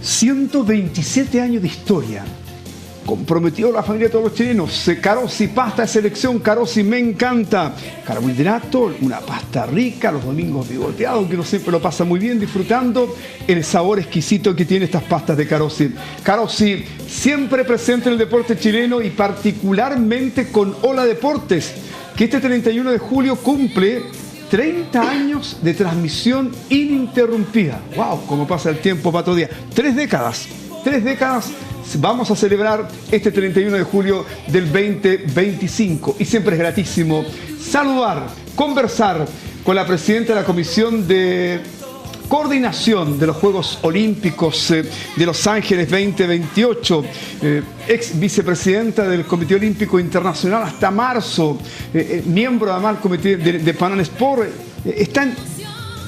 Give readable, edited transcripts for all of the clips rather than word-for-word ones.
127 años de historia. Comprometido a la familia de todos los chilenos. Carossi, pasta de selección. Carossi me encanta. Carbohidrato, una pasta rica, los domingos bigoteados, que uno siempre lo pasa muy bien disfrutando el sabor exquisito que tiene estas pastas de Carossi. Carossi, siempre presente en el deporte chileno y particularmente con Hola Deportes, que este 31 de julio cumple 30 años de transmisión ininterrumpida. ¡Wow! Cómo pasa el tiempo, Pato Díaz. 3 décadas. 3 décadas vamos a celebrar este 31 de julio del 2025. Y siempre es gratísimo saludar, conversar con la presidenta de la Comisión de Coordinación de los Juegos Olímpicos de Los Ángeles 2028, ex vicepresidenta del Comité Olímpico Internacional hasta marzo, miembro además del Comité de Pan Am Sport.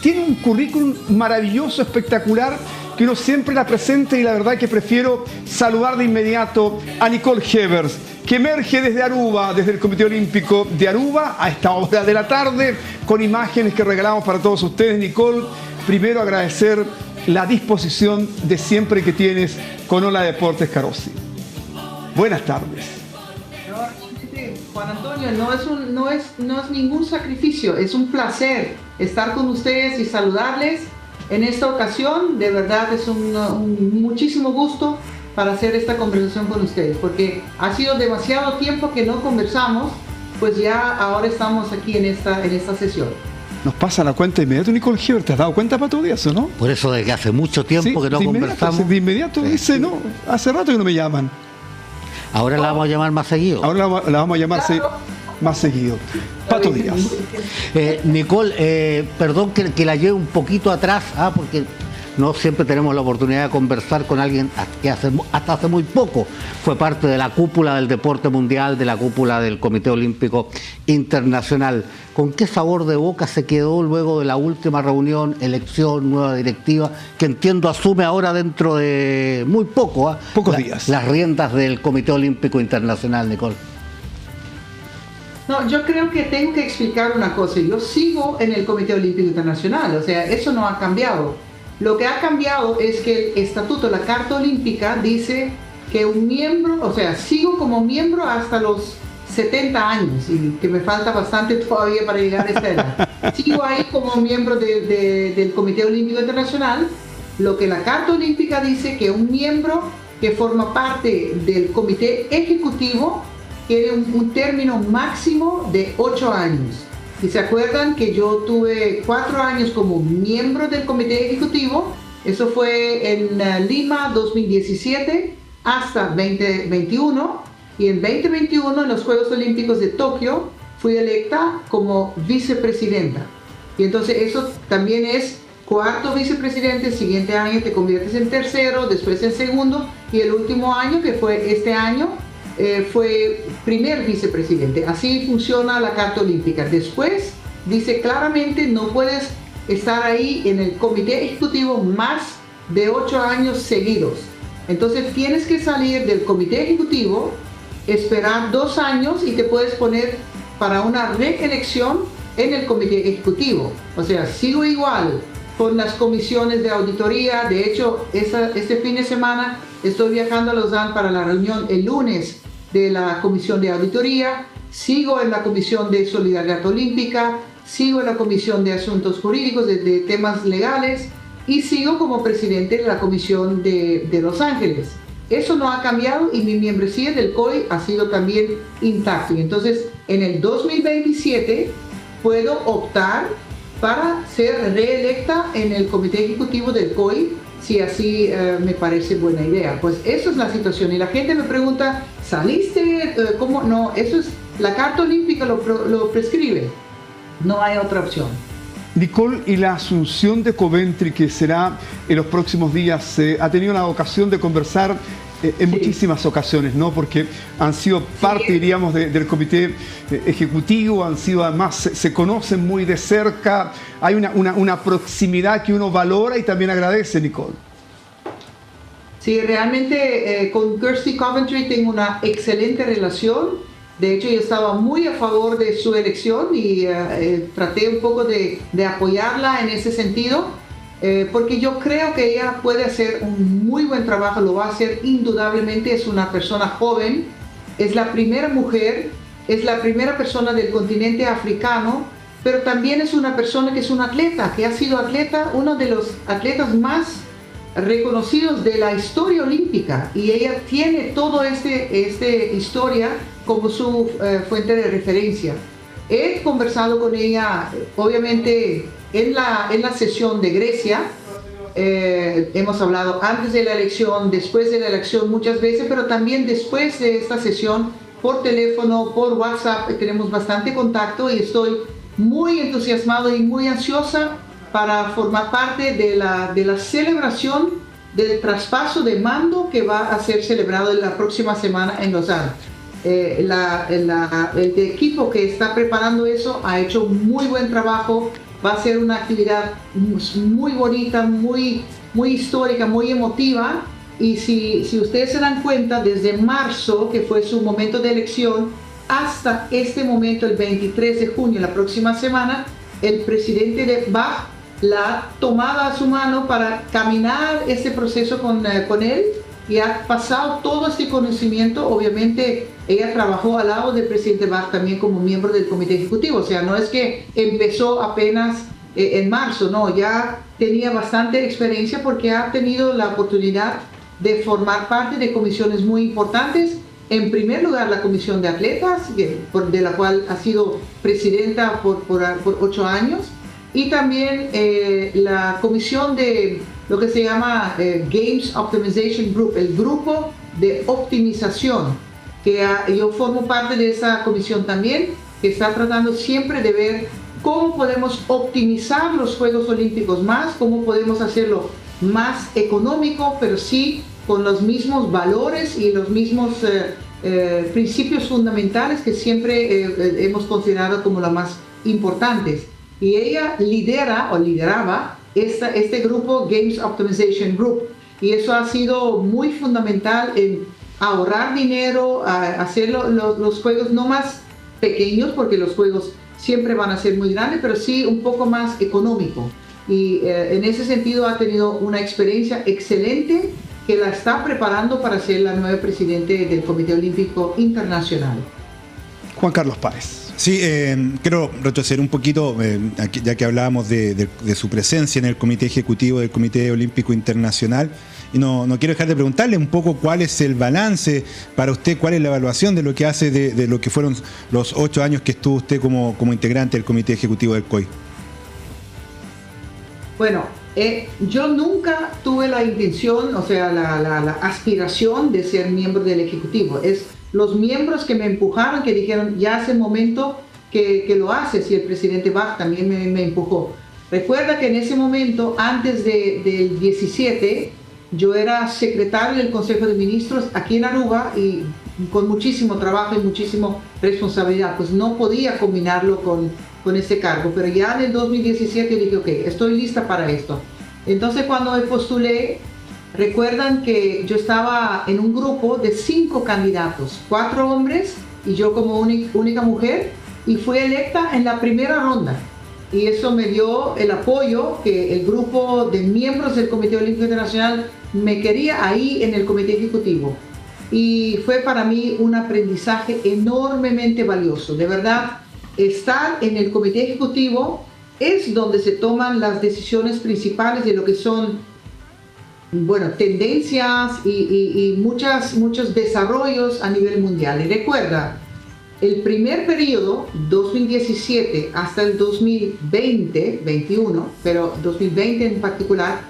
Tiene un currículum maravilloso, espectacular, que uno siempre la presenta, y la verdad que prefiero saludar de inmediato a Nicole Hevers, que emerge desde Aruba, desde el Comité Olímpico de Aruba, a esta hora de la tarde, con imágenes que regalamos para todos ustedes. Nicole, primero agradecer la disposición de siempre que tienes con Hola Deportes, Carossi. Buenas tardes. Juan Antonio, no es ningún sacrificio, es un placer estar con ustedes y saludarles en esta ocasión. De verdad es un muchísimo gusto para hacer esta conversación con ustedes, porque ha sido demasiado tiempo que no conversamos, pues ya ahora estamos aquí en esta sesión. Nos pasa la cuenta de inmediato, Nicole Hevers. ¿Te has dado cuenta, Pato Díaz, o no? Por eso de que hace mucho tiempo que no conversamos. De inmediato dice, no, hace rato que no me llaman. Ahora la vamos a llamar más seguido. Ahora la vamos a llamar más seguido. Pato Díaz. Nicole, perdón que la lleve un poquito atrás, porque no siempre tenemos la oportunidad de conversar con alguien que hasta hace muy poco fue parte de la cúpula del deporte mundial, de la cúpula del Comité Olímpico Internacional. ¿Con qué sabor de boca se quedó luego de la última reunión, elección, nueva directiva, que entiendo asume ahora dentro de muy poco, pocos días, las riendas del Comité Olímpico Internacional, Nicole? No, yo creo que tengo que explicar una cosa. Yo sigo en el Comité Olímpico Internacional, o sea, eso no ha cambiado. Lo que ha cambiado es que el estatuto, la Carta Olímpica, dice que un miembro, o sea, sigo como miembro hasta los 70 años, y que me falta bastante todavía para llegar a esta edad. Sigo ahí como miembro del Comité Olímpico Internacional. Lo que la Carta Olímpica dice que un miembro que forma parte del Comité Ejecutivo tiene un término máximo de 8 años. Si se acuerdan que yo tuve 4 años como miembro del Comité Ejecutivo, eso fue en Lima 2017 hasta 2021, y en 2021 en los Juegos Olímpicos de Tokio fui electa como vicepresidenta. Y entonces eso también es 4º vicepresidente. El siguiente año te conviertes en 3º, después en 2º, y el último año, que fue este año, fue primer vicepresidente. Así funciona la Carta Olímpica. Después dice claramente no puedes estar ahí en el Comité Ejecutivo más de 8 años seguidos. Entonces tienes que salir del Comité Ejecutivo, esperar 2 años y te puedes poner para una reelección en el Comité Ejecutivo. O sea, sigo igual con las comisiones de auditoría. De hecho, este fin de semana estoy viajando a Lausanne para la reunión el lunes de la Comisión de Auditoría. Sigo en la Comisión de Solidaridad Olímpica, sigo en la Comisión de Asuntos Jurídicos, de temas legales, y sigo como presidente de la Comisión de Los Ángeles. Eso no ha cambiado, y mi membresía del COI ha sido también intacta. Y entonces, en el 2027 puedo optar para ser reelecta en el Comité Ejecutivo del COI, si así me parece buena idea. Pues eso es la situación. Y la gente me pregunta, ¿saliste? ¿Cómo? No, eso es, la Carta Olímpica lo prescribe. No hay otra opción. Nicole, y la asunción de Coventry, que será en los próximos días, ha tenido la ocasión de conversar en muchísimas ocasiones, ¿no? Porque han sido parte, diríamos, del comité ejecutivo, han sido además, se conocen muy de cerca, hay una proximidad que uno valora y también agradece, Nicole. Sí, realmente con Kirsty Coventry tengo una excelente relación. De hecho, yo estaba muy a favor de su elección y traté un poco de apoyarla en ese sentido. porque yo creo que ella puede hacer un muy buen trabajo, lo va a hacer indudablemente. Es una persona joven, es la primera mujer, es la primera persona del continente africano, pero también es una persona que es un atleta, que ha sido atleta, uno de los atletas más reconocidos de la historia olímpica, y ella tiene toda esta historia como su fuente de referencia. He conversado con ella, obviamente, en la sesión de Grecia. Hemos hablado antes de la elección, después de la elección muchas veces, pero también después de esta sesión, por teléfono, por WhatsApp, tenemos bastante contacto, y estoy muy entusiasmado y muy ansiosa para formar parte de la celebración del traspaso de mando que va a ser celebrado la próxima semana en Lausanne. El equipo que está preparando eso ha hecho un muy buen trabajo. Va a ser una actividad muy bonita, muy histórica, muy emotiva. Y si ustedes se dan cuenta, desde marzo, que fue su momento de elección, hasta este momento, el 23 de junio, la próxima semana, el presidente de Bach la ha tomado a su mano para caminar este proceso con él, y ha pasado todo este conocimiento. Obviamente ella trabajó al lado del presidente Bach también como miembro del comité ejecutivo, o sea, no es que empezó apenas en marzo, no, ya tenía bastante experiencia porque ha tenido la oportunidad de formar parte de comisiones muy importantes. En primer lugar, la comisión de atletas, de la cual ha sido presidenta por 8 años, y también la comisión de lo que se llama Games Optimization Group, el grupo de optimización, que yo formo parte de esa comisión también, que está tratando siempre de ver cómo podemos optimizar los Juegos Olímpicos más, cómo podemos hacerlo más económico, pero sí con los mismos valores y los mismos principios fundamentales que siempre hemos considerado como los más importantes. Y ella lideraba este grupo Games Optimization Group, y eso ha sido muy fundamental en ahorrar dinero, hacer los juegos no más pequeños, porque los juegos siempre van a ser muy grandes, pero sí un poco más económico. Y en ese sentido ha tenido una experiencia excelente, que la está preparando para ser la nueva presidente del Comité Olímpico Internacional. Juan Carlos Páez. Sí, quiero retroceder un poquito, ya que hablábamos de su presencia en el Comité Ejecutivo del Comité Olímpico Internacional, y no quiero dejar de preguntarle un poco cuál es el balance para usted, cuál es la evaluación de lo que hace de lo que fueron los 8 años que estuvo usted como integrante del Comité Ejecutivo del COI. Bueno, yo nunca tuve la intención, o sea, la aspiración de ser miembro del Ejecutivo. Es los miembros que me empujaron, que dijeron, ya hace momento que lo haces, y el presidente Bach también me empujó. Recuerda que en ese momento, antes del 17, yo era secretario del Consejo de Ministros aquí en Aruba, y con muchísimo trabajo y muchísima responsabilidad, pues no podía combinarlo con ese cargo. Pero ya en el 2017 dije, ok, estoy lista para esto. Entonces cuando me postulé, recuerdan que yo estaba en un grupo de 5 candidatos, 4 hombres y yo como única mujer, y fui electa en la primera ronda. Y eso me dio el apoyo que el grupo de miembros del Comité Olímpico Internacional me quería ahí en el Comité Ejecutivo. Y fue para mí un aprendizaje enormemente valioso. De verdad, estar en el Comité Ejecutivo es donde se toman las decisiones principales de lo que son, bueno, tendencias y muchos desarrollos a nivel mundial. Y recuerda, el primer periodo, 2017 hasta el 2020-21, pero 2020 en particular,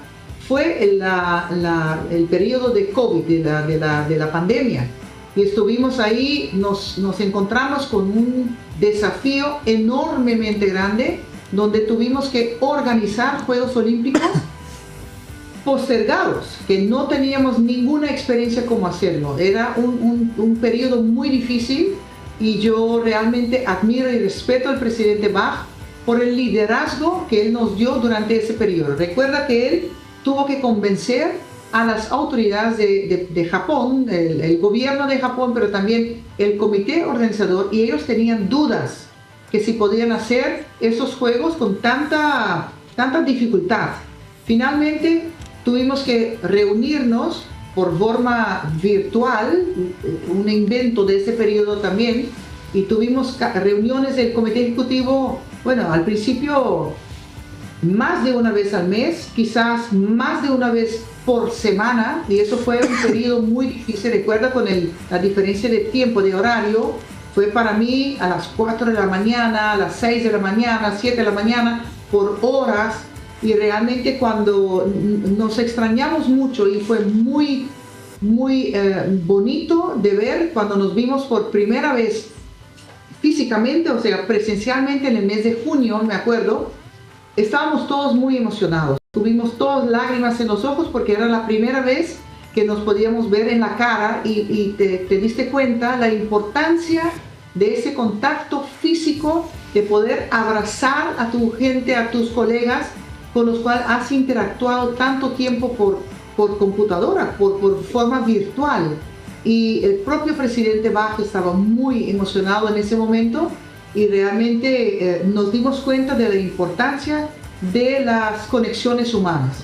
fue el periodo de COVID, de la pandemia. Y estuvimos ahí, nos encontramos con un desafío enormemente grande, donde tuvimos que organizar Juegos Olímpicos postergados, que no teníamos ninguna experiencia cómo hacerlo. Era un periodo muy difícil, y yo realmente admiro y respeto al presidente Bach por el liderazgo que él nos dio durante ese periodo. Recuerda que él tuvo que convencer a las autoridades de Japón, el gobierno de Japón, pero también el comité organizador, y ellos tenían dudas que si podían hacer esos juegos con tanta dificultad. Finalmente tuvimos que reunirnos por forma virtual, un invento de ese periodo también, y tuvimos reuniones del comité ejecutivo, bueno, al principio más de una vez al mes, quizás más de una vez por semana, y eso fue un periodo muy difícil. Recuerda, con la diferencia de tiempo, de horario, fue para mí a las 4 de la mañana, a las 6 de la mañana, a las 7 de la mañana, por horas, y realmente cuando nos extrañamos mucho, y fue muy bonito de ver cuando nos vimos por primera vez físicamente, o sea, presencialmente en el mes de junio, me acuerdo. Estábamos todos muy emocionados, tuvimos todas lágrimas en los ojos porque era la primera vez que nos podíamos ver en la cara, y te diste cuenta la importancia de ese contacto físico, de poder abrazar a tu gente, a tus colegas con los cuales has interactuado tanto tiempo por computadora, por forma virtual. Y el propio presidente Bach estaba muy emocionado en ese momento, y realmente nos dimos cuenta de la importancia de las conexiones humanas.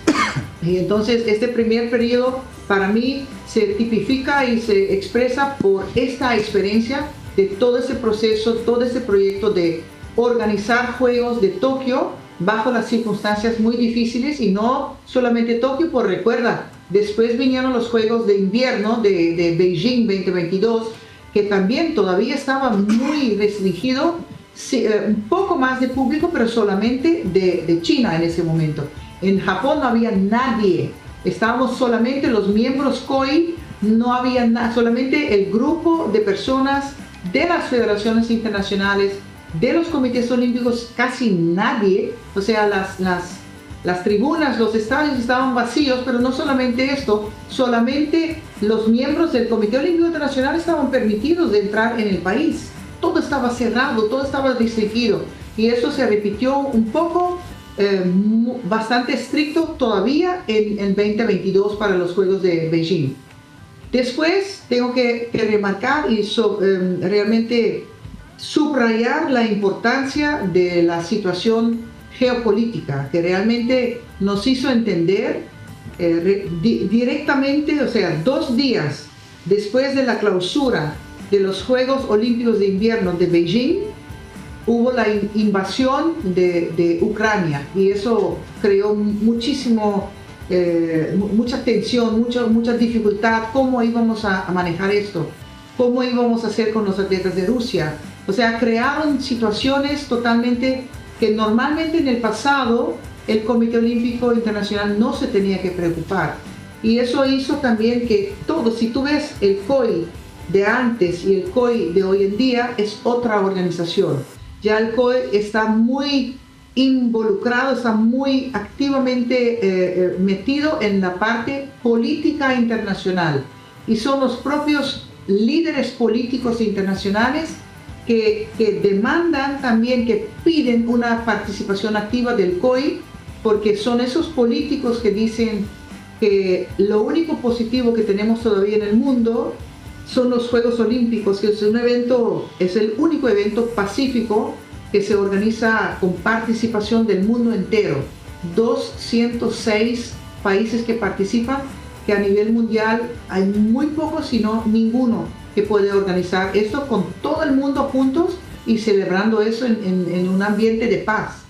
Y entonces este primer periodo para mí se tipifica y se expresa por esta experiencia de todo ese proceso, todo ese proyecto de organizar Juegos de Tokio bajo las circunstancias muy difíciles, y no solamente Tokio, pues recuerda, después vinieron los Juegos de Invierno de Beijing 2022, que también todavía estaba muy restringido, sí, un poco más de público, pero solamente de China en ese momento. En Japón no había nadie, estábamos solamente los miembros COI, no había solamente el grupo de personas de las federaciones internacionales, de los comités olímpicos, casi nadie. O sea, las tribunas, los estadios estaban vacíos, pero no solamente esto, solamente los miembros del Comité Olímpico Internacional estaban permitidos de entrar en el país. Todo estaba cerrado, todo estaba restringido, y eso se repitió un poco, bastante estricto todavía en 2022 para los Juegos de Beijing. Después tengo que remarcar y realmente subrayar la importancia de la situación geopolítica, que realmente nos hizo entender directamente, o sea, 2 días después de la clausura de los Juegos Olímpicos de Invierno de Beijing, hubo la invasión de Ucrania, y eso creó mucha tensión, mucha dificultad. ¿Cómo íbamos a manejar esto? ¿Cómo íbamos a hacer con los atletas de Rusia? O sea, crearon situaciones totalmente que normalmente en el pasado el Comité Olímpico Internacional no se tenía que preocupar. Y eso hizo también que todo, si tú ves el COI de antes y el COI de hoy en día, es otra organización. Ya el COI está muy involucrado, está muy activamente metido en la parte política internacional, y son los propios líderes políticos internacionales que demandan también, que piden una participación activa del COI, porque son esos políticos que dicen que lo único positivo que tenemos todavía en el mundo son los Juegos Olímpicos, que es es el único evento pacífico que se organiza con participación del mundo entero. 206 países que participan, que a nivel mundial hay muy pocos, si no ninguno, que puede organizar esto con todo el mundo juntos y celebrando eso en un ambiente de paz.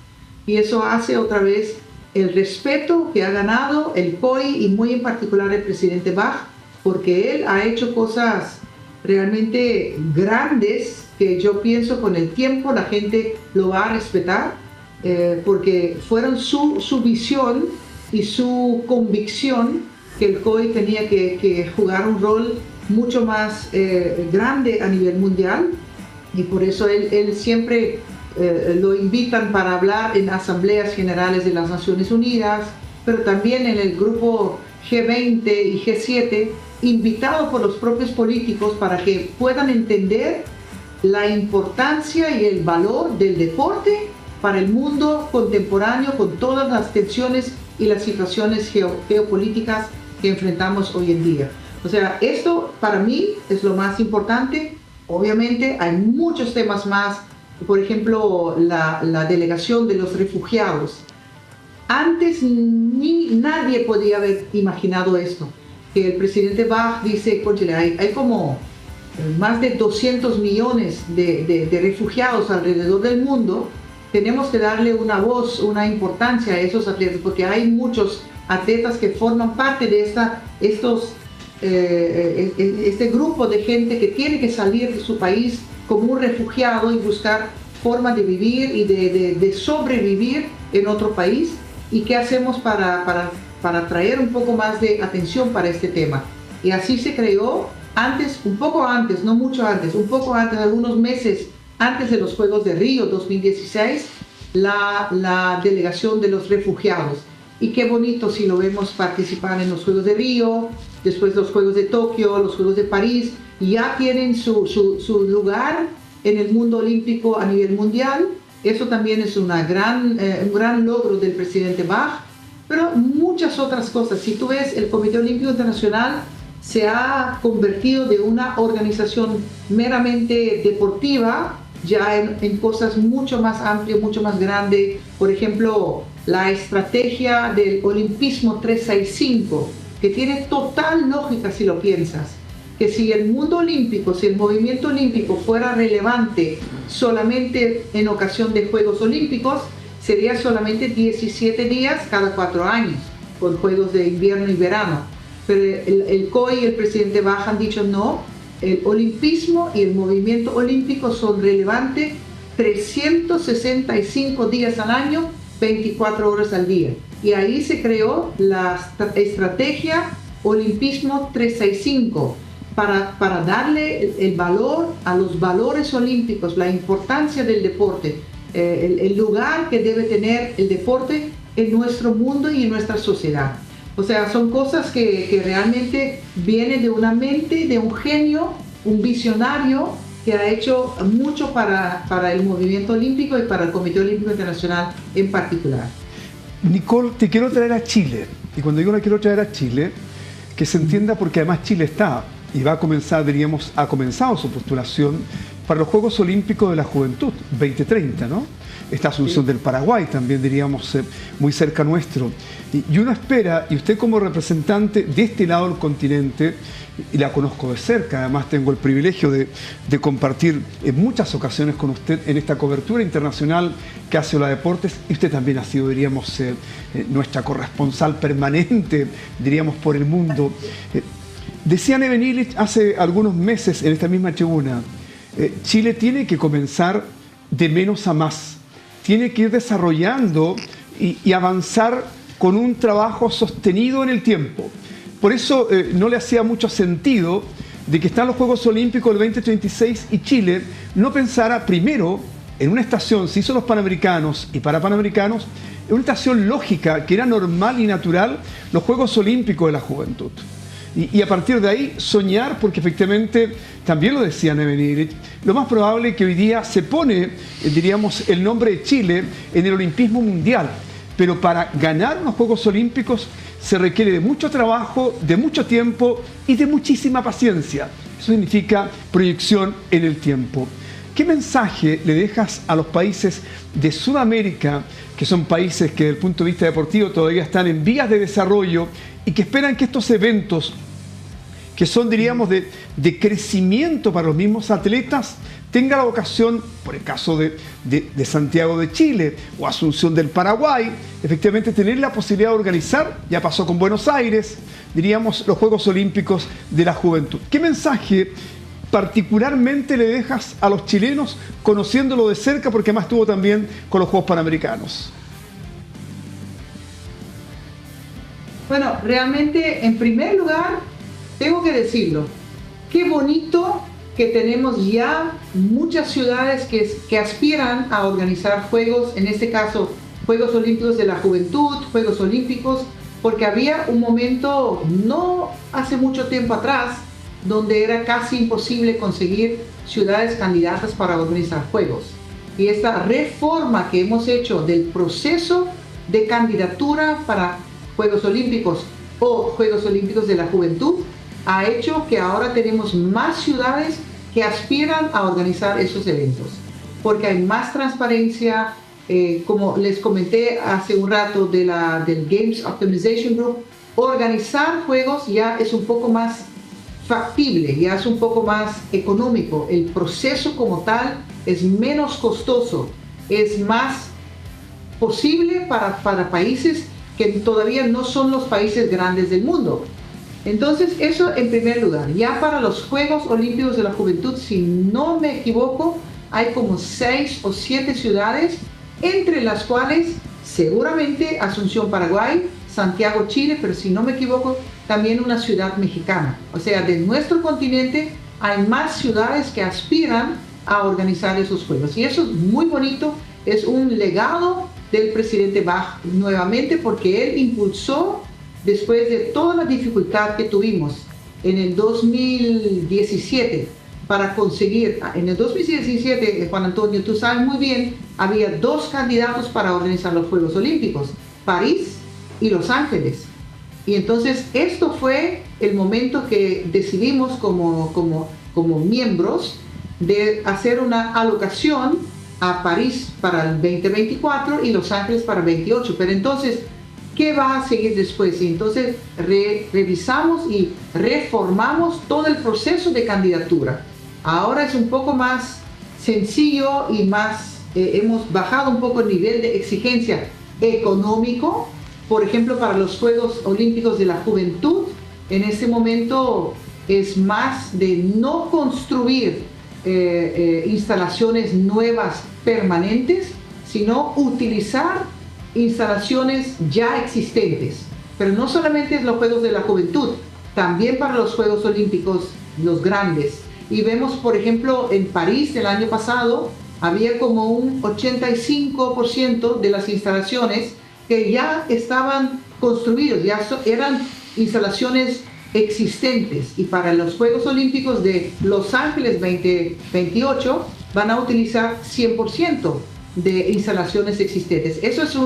Y eso hace otra vez el respeto que ha ganado el COI, y muy en particular el presidente Bach, porque él ha hecho cosas realmente grandes que yo pienso con el tiempo la gente lo va a respetar, porque fueron su visión y su convicción que el COI tenía que jugar un rol mucho más grande a nivel mundial, y por eso él siempre lo invitan para hablar en asambleas generales de las Naciones Unidas, pero también en el grupo G20 y G7, invitado por los propios políticos para que puedan entender la importancia y el valor del deporte para el mundo contemporáneo, con todas las tensiones y las situaciones geopolíticas que enfrentamos hoy en día. O sea, esto para mí es lo más importante. Obviamente hay muchos temas más, por ejemplo, la delegación de los refugiados. Antes nadie podía haber imaginado esto. Que el presidente Bach dice, cónchale, hay como más de 200 millones de refugiados alrededor del mundo. Tenemos que darle una voz, una importancia a esos atletas, porque hay muchos atletas que forman parte de este grupo de gente que tiene que salir de su país como un refugiado y buscar formas de vivir y de sobrevivir en otro país. ¿Y qué hacemos para traer un poco más de atención para este tema? Y así se creó un poco antes, no mucho antes, un poco antes, algunos meses antes de los Juegos de Río 2016, la delegación de los refugiados. Y qué bonito si lo vemos participar en los Juegos de Río, después los Juegos de Tokio, los Juegos de París, y ya tienen su lugar en el mundo olímpico a nivel mundial. Eso también es un gran logro del presidente Bach, pero muchas otras cosas. Si tú ves, el Comité Olímpico Internacional se ha convertido de una organización meramente deportiva ya en cosas mucho más amplias, mucho más grandes. Por ejemplo, la estrategia del Olimpismo 365, que tiene total lógica si lo piensas. Que si el mundo olímpico, si el movimiento olímpico fuera relevante solamente en ocasión de Juegos Olímpicos, sería solamente 17 días cada 4 años, con Juegos de invierno y verano. Pero el COI y el presidente Bach han dicho no, el olimpismo y el movimiento olímpico son relevantes 365 días al año, 24 horas al día. Y ahí se creó la estrategia Olimpismo 365, para darle el valor a los valores olímpicos, la importancia del deporte, el lugar que debe tener el deporte en nuestro mundo y en nuestra sociedad. O sea, son cosas que realmente vienen de una mente, de un genio, un visionario que ha hecho mucho para el movimiento olímpico y para el Comité Olímpico Internacional en particular. Nicole, te quiero traer a Chile. Y cuando digo la quiero traer a Chile, que se entienda porque además Chile está y va a comenzar, diríamos, ha comenzado su postulación para los Juegos Olímpicos de la Juventud 2030, ¿no? Esta Asunción del Paraguay también, diríamos, muy cerca nuestro. Y uno espera, y usted como representante de este lado del continente, y la conozco de cerca, además tengo el privilegio de compartir en muchas ocasiones con usted en esta cobertura internacional que hace Hola Deportes, y usted también ha sido, diríamos, nuestra corresponsal permanente, diríamos, por el mundo. Decía Neven Illich hace algunos meses en esta misma tribuna, Chile tiene que comenzar de menos a más, tiene que ir desarrollando y avanzar con un trabajo sostenido en el tiempo. Por eso no le hacía mucho sentido de que están los Juegos Olímpicos del 2036 y Chile no pensara primero en una estación, se hizo los Panamericanos y para Panamericanos, en una estación lógica que era normal y natural, los Juegos Olímpicos de la Juventud. Y a partir de ahí soñar, porque efectivamente, también lo decía Neven Illich, lo más probable es que hoy día se pone, diríamos, el nombre de Chile en el olimpismo mundial. Pero para ganar unos Juegos Olímpicos se requiere de mucho trabajo, de mucho tiempo y de muchísima paciencia. Eso significa proyección en el tiempo. ¿Qué mensaje le dejas a los países de Sudamérica, que son países que desde el punto de vista deportivo todavía están en vías de desarrollo y que esperan que estos eventos, que son, diríamos, de crecimiento para los mismos atletas, tenga la vocación, por el caso de Santiago de Chile o Asunción del Paraguay, efectivamente tener la posibilidad de organizar, ya pasó con Buenos Aires, diríamos, los Juegos Olímpicos de la Juventud? ¿Qué mensaje particularmente le dejas a los chilenos, conociéndolo de cerca, porque además estuvo también con los Juegos Panamericanos? Bueno, realmente, en primer lugar, tengo que decirlo, qué bonito que tenemos ya muchas ciudades que aspiran a organizar juegos, en este caso, Juegos Olímpicos de la Juventud, Juegos Olímpicos, porque había un momento, no hace mucho tiempo atrás, donde era casi imposible conseguir ciudades candidatas para organizar juegos. Y esta reforma que hemos hecho del proceso de candidatura para Juegos Olímpicos o Juegos Olímpicos de la Juventud ha hecho que ahora tenemos más ciudades que aspiran a organizar esos eventos, porque hay más transparencia, como les comenté hace un rato del Games Optimization Group, organizar juegos ya es un poco más factible, ya es un poco más económico. El proceso como tal es menos costoso, es más posible para países que todavía no son los países grandes del mundo. Entonces, eso en primer lugar. Ya para los Juegos Olímpicos de la Juventud, si no me equivoco, hay como 6 o 7 ciudades, entre las cuales seguramente Asunción, Paraguay, Santiago, Chile, pero si no me equivoco, también una ciudad mexicana. O sea, de nuestro continente hay más ciudades que aspiran a organizar esos juegos. Y eso es muy bonito, es un legado del presidente Bach nuevamente, porque él impulsó, después de toda la dificultad que tuvimos en el 2017, para conseguir, en el 2017, Juan Antonio, tú sabes muy bien, había 2 candidatos para organizar los Juegos Olímpicos, París y Los Ángeles. Y entonces esto fue el momento que decidimos como miembros de hacer una alocación a París para el 2024 y Los Ángeles para el 28. Pero entonces, ¿qué va a seguir después? Y entonces revisamos y reformamos todo el proceso de candidatura. Ahora es un poco más sencillo y más, hemos bajado un poco el nivel de exigencia económico. Por ejemplo, para los Juegos Olímpicos de la Juventud, en este momento es más de no construir instalaciones nuevas permanentes, sino utilizar instalaciones ya existentes. Pero no solamente es los Juegos de la Juventud, también para los Juegos Olímpicos, los grandes. Y vemos, por ejemplo, en París el año pasado, había como un 85% de las instalaciones que ya estaban construidos, ya eran instalaciones existentes. Y para los Juegos Olímpicos de Los Ángeles 2028 van a utilizar 100% de instalaciones existentes. Eso es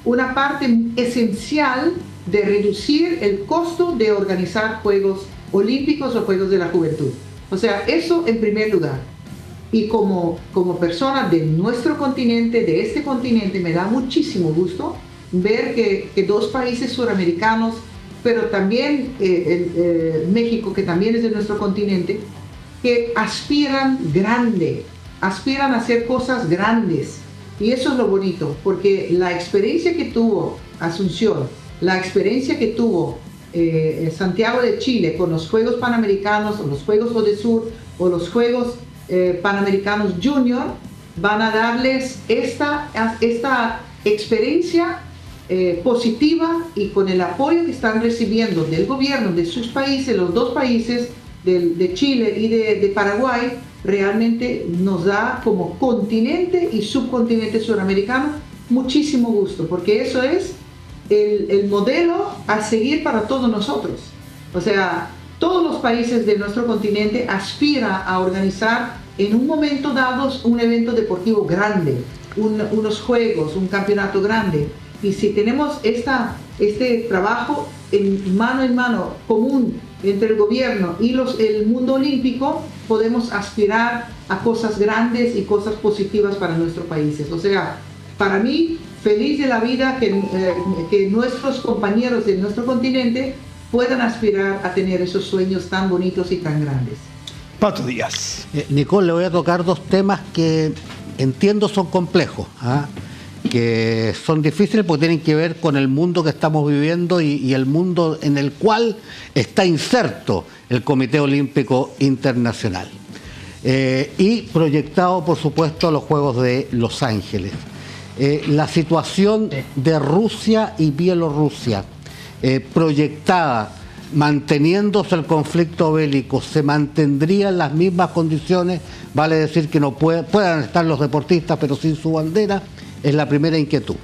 una parte esencial de reducir el costo de organizar Juegos Olímpicos o Juegos de la Juventud. O sea, eso en primer lugar. Y como persona de nuestro continente, de este continente, me da muchísimo gusto ver que 2 países suramericanos, pero también México, que también es de nuestro continente, que aspiran grande, aspiran a hacer cosas grandes. Y eso es lo bonito, porque la experiencia que tuvo Asunción, la experiencia que tuvo Santiago de Chile con los Juegos Panamericanos, o los Juegos ODESUR, o los Juegos Panamericanos Junior, van a darles esta experiencia positiva, y con el apoyo que están recibiendo del gobierno de sus países, los 2 países de Chile y de Paraguay, realmente nos da como continente y subcontinente suramericano muchísimo gusto, porque eso es el modelo a seguir para todos nosotros. O sea, todos los países de nuestro continente aspiran a organizar en un momento dado un evento deportivo grande, unos juegos, un campeonato grande. Y si tenemos este trabajo en mano común entre el gobierno y el mundo olímpico, podemos aspirar a cosas grandes y cosas positivas para nuestros países. O sea, para mí, feliz de la vida que nuestros compañeros de nuestro continente puedan aspirar a tener esos sueños tan bonitos y tan grandes. Pato Díaz. Nicole, le voy a tocar 2 temas que entiendo son complejos, que son difíciles porque tienen que ver con el mundo que estamos viviendo y el mundo en el cual está inserto el Comité Olímpico Internacional. Y proyectado, por supuesto, a los Juegos de Los Ángeles. La situación de Rusia y Bielorrusia, proyectada, manteniéndose el conflicto bélico, ¿se mantendrían las mismas condiciones? Vale decir que no puedan estar los deportistas, pero sin su bandera. Es la primera inquietud.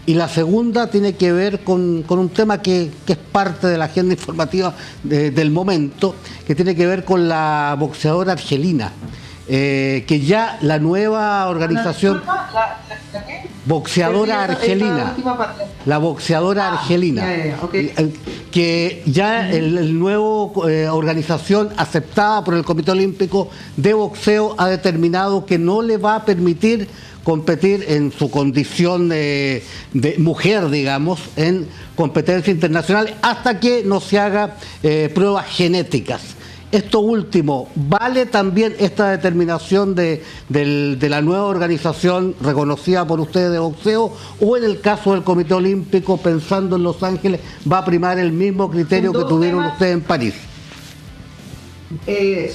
Y la segunda tiene que ver con un tema que es parte de la agenda informativa del momento, que tiene que ver con la boxeadora argelina, que ya la nueva organización... boxeadora argelina. La boxeadora argelina. Okay. Que ya el nuevo organización aceptada por el Comité Olímpico de Boxeo ha determinado que no le va a permitir competir en su condición de mujer, digamos, en competencia internacional hasta que no se haga pruebas genéticas. Esto último, ¿vale también esta determinación de la nueva organización reconocida por ustedes de boxeo, o en el caso del Comité Olímpico, pensando en Los Ángeles, va a primar el mismo criterio que tuvieron ustedes en París?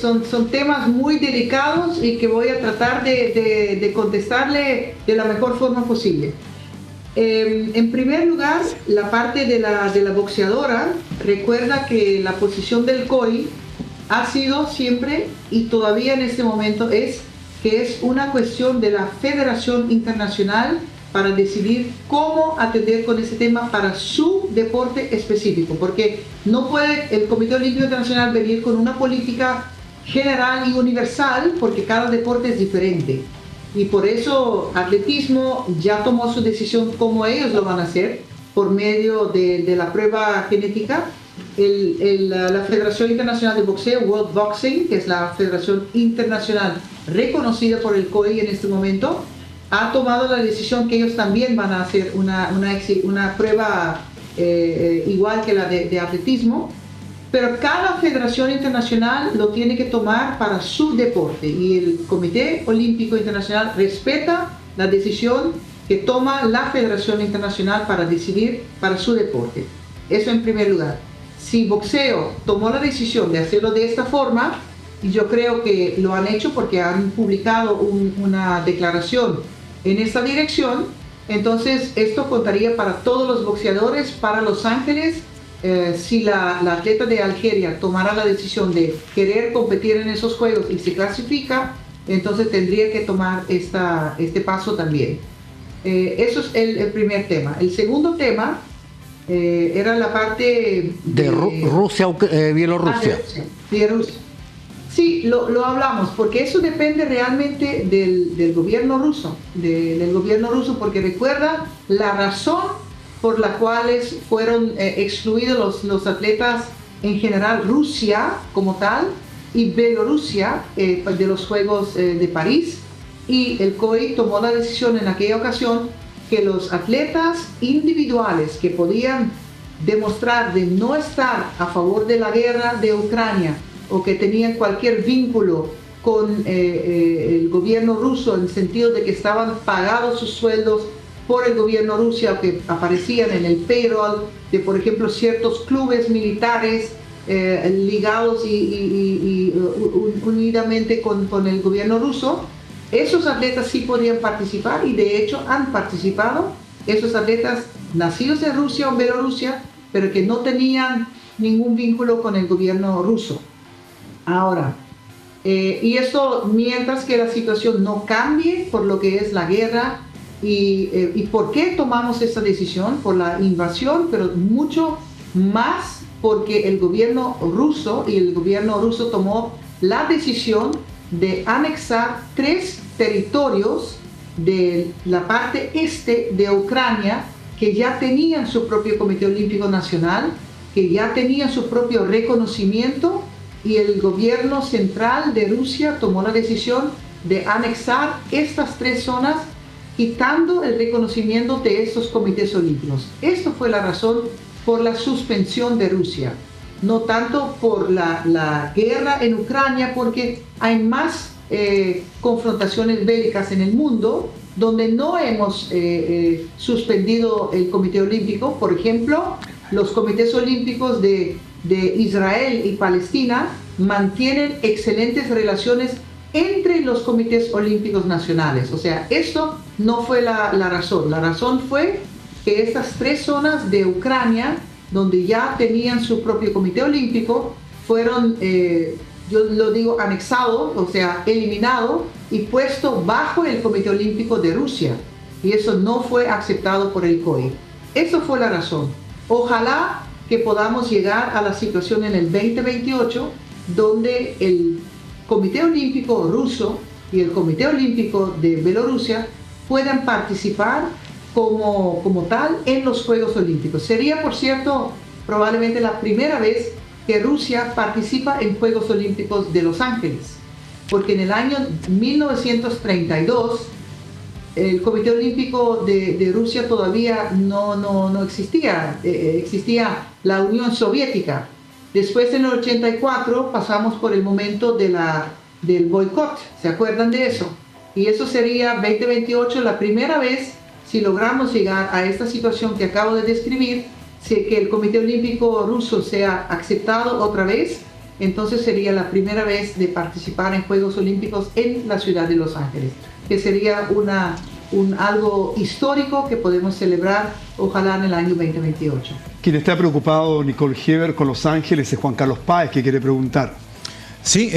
Son temas muy delicados y que voy a tratar de contestarle de la mejor forma posible. En primer lugar, la parte de la boxeadora, recuerda que la posición del COI ha sido siempre y todavía en este momento es que es una cuestión de la Federación Internacional para decidir cómo atender con ese tema para su deporte específico, porque no puede el Comité Olímpico Internacional venir con una política general y universal, porque cada deporte es diferente. Y por eso atletismo ya tomó su decisión cómo ellos lo van a hacer, por medio de la prueba genética. La Federación Internacional de Boxeo, World Boxing, que es la federación internacional reconocida por el COI en este momento, ha tomado la decisión que ellos también van a hacer una prueba igual que la de atletismo, pero cada federación internacional lo tiene que tomar para su deporte, y el Comité Olímpico Internacional respeta la decisión que toma la Federación Internacional para decidir para su deporte. Eso en primer lugar. Si boxeo tomó la decisión de hacerlo de esta forma, y yo creo que lo han hecho porque han publicado una declaración en esta dirección, entonces esto contaría para todos los boxeadores, para Los Ángeles. Si la atleta de Algeria tomara la decisión de querer competir en esos juegos y se clasifica, entonces tendría que tomar este paso también. Eso es el primer tema. El segundo tema era la parte de Rusia, Bielorrusia. Bielorrusia. Sí, lo hablamos, porque eso depende realmente del gobierno ruso, del gobierno ruso, porque recuerda la razón por la cual fueron excluidos los atletas en general, Rusia como tal y Bielorrusia de los Juegos de París, y el COI tomó la decisión en aquella ocasión que los atletas individuales que podían demostrar de no estar a favor de la guerra de Ucrania o que tenían cualquier vínculo con el gobierno ruso, en el sentido de que estaban pagados sus sueldos por el gobierno ruso, o que aparecían en el payroll de, por ejemplo, ciertos clubes militares ligados y unidamente con el gobierno ruso, esos atletas sí podían participar, y de hecho han participado, esos atletas nacidos en Rusia o Bielorrusia, pero que no tenían ningún vínculo con el gobierno ruso. Ahora, y esto mientras que la situación no cambie por lo que es la guerra. ¿Y por qué tomamos esta decisión? Por la invasión, pero mucho más porque el gobierno ruso tomó la decisión de anexar 3 territorios de la parte este de Ucrania, que ya tenían su propio Comité Olímpico Nacional, que ya tenían su propio reconocimiento, y el gobierno central de Rusia tomó la decisión de anexar estas 3 zonas, quitando el reconocimiento de estos comités olímpicos. Esto fue la razón por la suspensión de Rusia, no tanto por la guerra en Ucrania, porque hay más confrontaciones bélicas en el mundo donde no hemos suspendido el Comité Olímpico. Por ejemplo, los comités olímpicos de Israel y Palestina mantienen excelentes relaciones entre los comités olímpicos nacionales. O sea, esto no fue la razón. La razón fue que estas 3 zonas de Ucrania, donde ya tenían su propio comité olímpico, fueron, yo lo digo, anexado, o sea, eliminado y puesto bajo el Comité Olímpico de Rusia. Y eso no fue aceptado por el COI. Eso fue la razón. Ojalá que podamos llegar a la situación en el 2028, donde el Comité Olímpico ruso y el Comité Olímpico de Bielorrusia puedan participar como tal en los Juegos Olímpicos. Sería, por cierto, probablemente la primera vez que Rusia participa en Juegos Olímpicos de Los Ángeles, porque en el año 1932 el Comité Olímpico de Rusia todavía no existía, existía la Unión Soviética. Después en el 84 pasamos por el momento del boicot, ¿se acuerdan de eso? Y eso sería 2028 la primera vez, si logramos llegar a esta situación que acabo de describir, que el Comité Olímpico ruso sea aceptado otra vez, entonces sería la primera vez de participar en Juegos Olímpicos en la ciudad de Los Ángeles, que sería algo histórico que podemos celebrar, ojalá en el año 2028. Quien está preocupado, Nicole Heber, con Los Ángeles es Juan Carlos Páez, que quiere preguntar. Sí,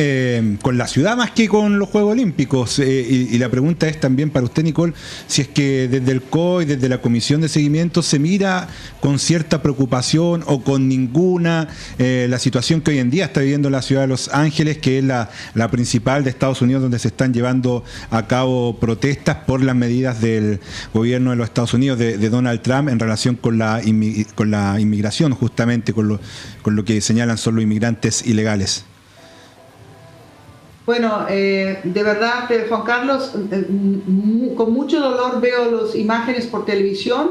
con la ciudad más que con los Juegos Olímpicos. Y la pregunta es también para usted, Nicole, si es que desde el COI, desde la Comisión de Seguimiento, se mira con cierta preocupación o con ninguna la situación que hoy en día está viviendo la ciudad de Los Ángeles, que es la principal de Estados Unidos, donde se están llevando a cabo protestas por las medidas del gobierno de los Estados Unidos, de Donald Trump, en relación con la inmigración, justamente con lo que señalan son los inmigrantes ilegales. Bueno, de verdad, Juan Carlos, con mucho dolor veo las imágenes por televisión.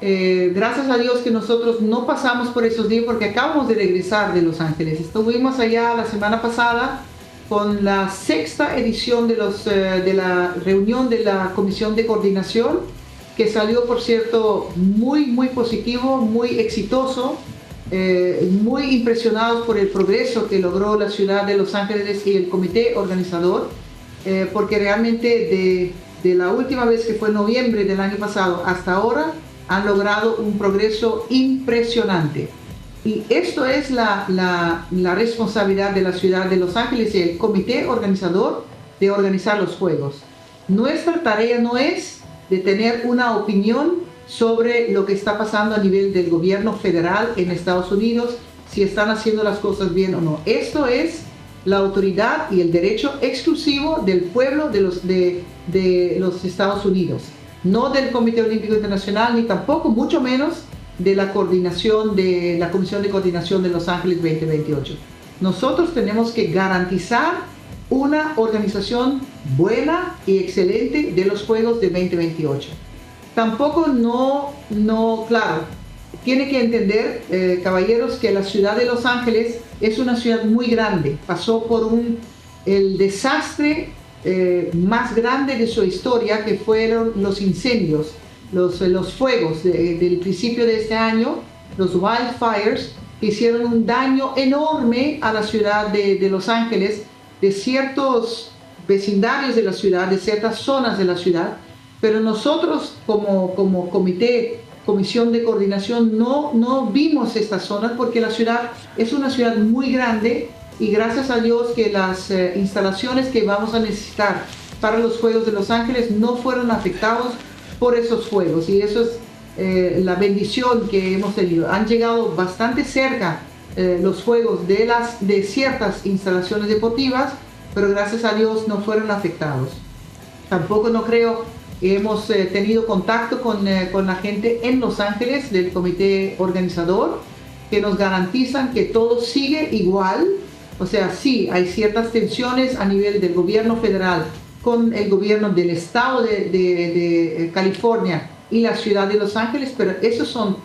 Gracias a Dios que nosotros no pasamos por esos días porque acabamos de regresar de Los Ángeles. Estuvimos allá la semana pasada con la 6ª edición de la reunión de la Comisión de Coordinación, que salió, por cierto, muy positivo, muy exitoso. Muy impresionados por el progreso que logró la ciudad de Los Ángeles y el comité organizador, porque realmente de la última vez que fue en noviembre del año pasado hasta ahora han logrado un progreso impresionante. Y esto es la responsabilidad de la ciudad de Los Ángeles y el comité organizador de organizar los Juegos. Nuestra tarea no es de tener una opinión sobre lo que está pasando a nivel del gobierno federal en Estados Unidos, si están haciendo las cosas bien o no. Esto es la autoridad y el derecho exclusivo del pueblo de los Estados Unidos, no del Comité Olímpico Internacional, ni tampoco, mucho menos, de la Comisión de Coordinación de Los Ángeles 2028. Nosotros tenemos que garantizar una organización buena y excelente de los Juegos de 2028. Tampoco claro, tiene que entender, caballeros, que la ciudad de Los Ángeles es una ciudad muy grande. Pasó por el desastre más grande de su historia, que fueron los incendios, los fuegos del principio de este año, los wildfires, que hicieron un daño enorme a la ciudad de Los Ángeles, de ciertos vecindarios de la ciudad, de ciertas zonas de la ciudad. Pero nosotros como comisión de coordinación no vimos estas zonas porque la ciudad es una ciudad muy grande y gracias a Dios que las instalaciones que vamos a necesitar para los Juegos de Los Ángeles no fueron afectados por esos fuegos, y eso es la bendición que hemos tenido. Han llegado bastante cerca los fuegos de ciertas instalaciones deportivas, pero gracias a Dios no fueron afectados. Tampoco no creo. Hemos tenido contacto con la gente en Los Ángeles del comité organizador, que nos garantizan que todo sigue igual. O sea, sí, hay ciertas tensiones a nivel del gobierno federal con el gobierno del estado de California y la ciudad de Los Ángeles, pero esas son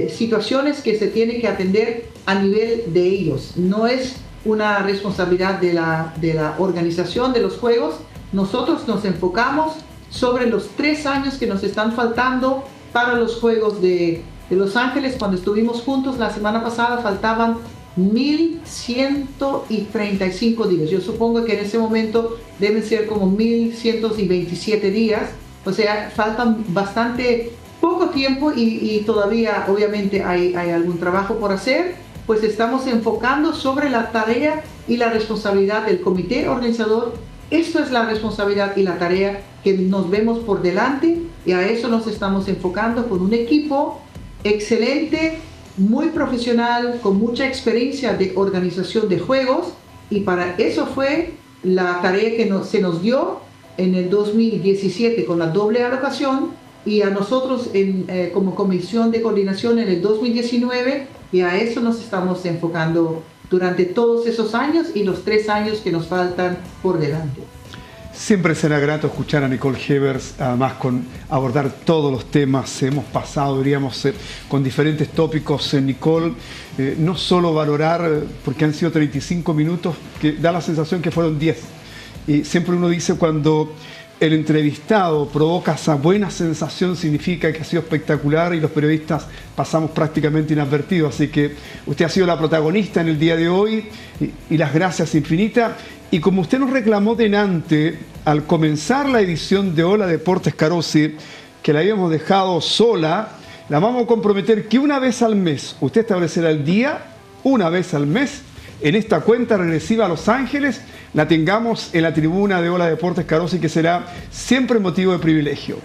situaciones que se tienen que atender a nivel de ellos. No es una responsabilidad de la organización de los Juegos. Nosotros nos enfocamos sobre los 3 años que nos están faltando para los Juegos de Los Ángeles. Cuando estuvimos juntos la semana pasada faltaban 1.135 días. Yo supongo que en ese momento deben ser como 1.127 días. O sea, faltan bastante poco tiempo y todavía obviamente hay algún trabajo por hacer. Pues estamos enfocando sobre la tarea y la responsabilidad del comité organizador. Esto es la responsabilidad y la tarea que nos vemos por delante, y a eso nos estamos enfocando con un equipo excelente, muy profesional, con mucha experiencia de organización de juegos, y para eso fue la tarea que se nos dio en el 2017 con la doble alocación y a nosotros como Comisión de Coordinación en el 2019, y a eso nos estamos enfocando durante todos esos años y los 3 años que nos faltan por delante. Siempre será grato escuchar a Nicole Evers, además con abordar todos los temas. Hemos pasado, diríamos, con diferentes tópicos. Nicole, no solo valorar, porque han sido 35 minutos, que da la sensación que fueron 10. Y siempre uno dice cuando el entrevistado provoca esa buena sensación, significa que ha sido espectacular y los periodistas pasamos prácticamente inadvertidos. Así que usted ha sido la protagonista en el día de hoy y las gracias infinitas. Y como usted nos reclamó delante, al comenzar la edición de Hola Deportes Carosi, que la habíamos dejado sola, la vamos a comprometer que una vez al mes, usted establecerá el día, una vez al mes, en esta cuenta regresiva a Los Ángeles, la tengamos en la tribuna de Hola Deportes Carosi, que será siempre motivo de privilegio.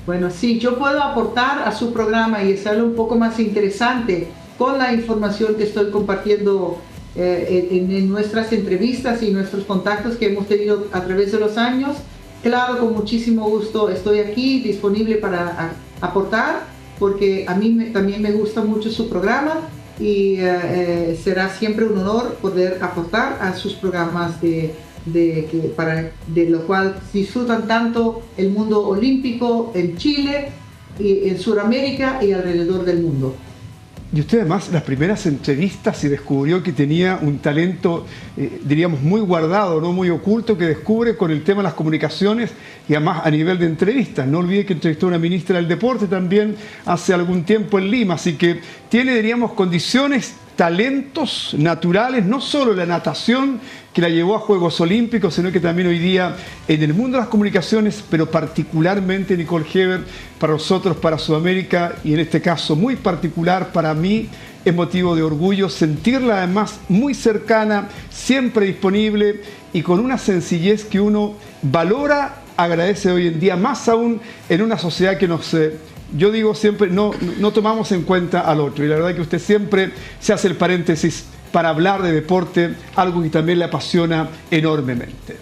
Bueno, sí, yo puedo aportar a su programa y hacerlo un poco más interesante con la información que estoy compartiendo en nuestras entrevistas y nuestros contactos que hemos tenido a través de los años. Claro, con muchísimo gusto estoy aquí disponible para aportar, porque a mí también me gusta mucho su programa y será siempre un honor poder aportar a sus programas de lo cual disfrutan tanto el mundo olímpico en Chile, y en Sudamérica y alrededor del mundo. Y usted además, las primeras entrevistas se descubrió que tenía un talento, diríamos, muy guardado, no muy oculto, que descubre con el tema de las comunicaciones y además a nivel de entrevistas. No olvide que entrevistó a una ministra del deporte también hace algún tiempo en Lima, así que tiene, diríamos, condiciones, talentos naturales, no solo la natación que la llevó a Juegos Olímpicos, sino que también hoy día en el mundo de las comunicaciones, pero particularmente Nicole Evers, para nosotros, para Sudamérica, y en este caso muy particular para mí, es motivo de orgullo sentirla además muy cercana, siempre disponible y con una sencillez que uno valora, agradece hoy en día, más aún en una sociedad que nos... yo digo siempre, no tomamos en cuenta al otro, y la verdad que usted siempre se hace el paréntesis para hablar de deporte, algo que también le apasiona enormemente.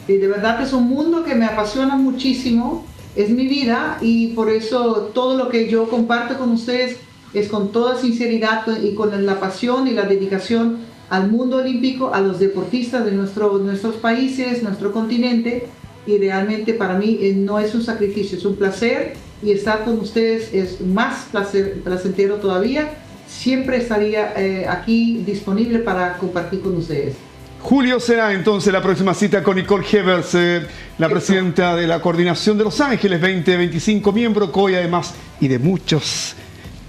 Y de verdad que es un mundo que me apasiona muchísimo, es mi vida, y por eso todo lo que yo comparto con ustedes es con toda sinceridad y con la pasión y la dedicación al mundo olímpico, a los deportistas de nuestros países, nuestro continente, y realmente para mí no es un sacrificio, es un placer. Y estar con ustedes es más placentero todavía. Siempre estaría aquí disponible para compartir con ustedes. Julio será entonces la próxima cita con Nicole Evers, la presidenta de la Coordinación de Los Ángeles 2025, miembro COI además, y de muchos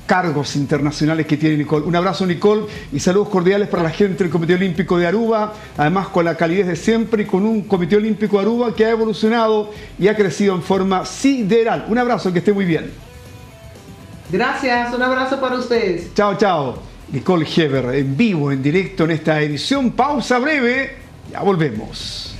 cargos internacionales que tiene Nicole. Un abrazo, Nicole, y saludos cordiales para la gente del Comité Olímpico de Aruba, además con la calidez de siempre y con un Comité Olímpico de Aruba que ha evolucionado y ha crecido en forma sideral. Un abrazo, que esté muy bien. Gracias, un abrazo para ustedes. Chao, chao. Nicole Evers, en vivo, en directo en esta edición. Pausa breve, ya volvemos.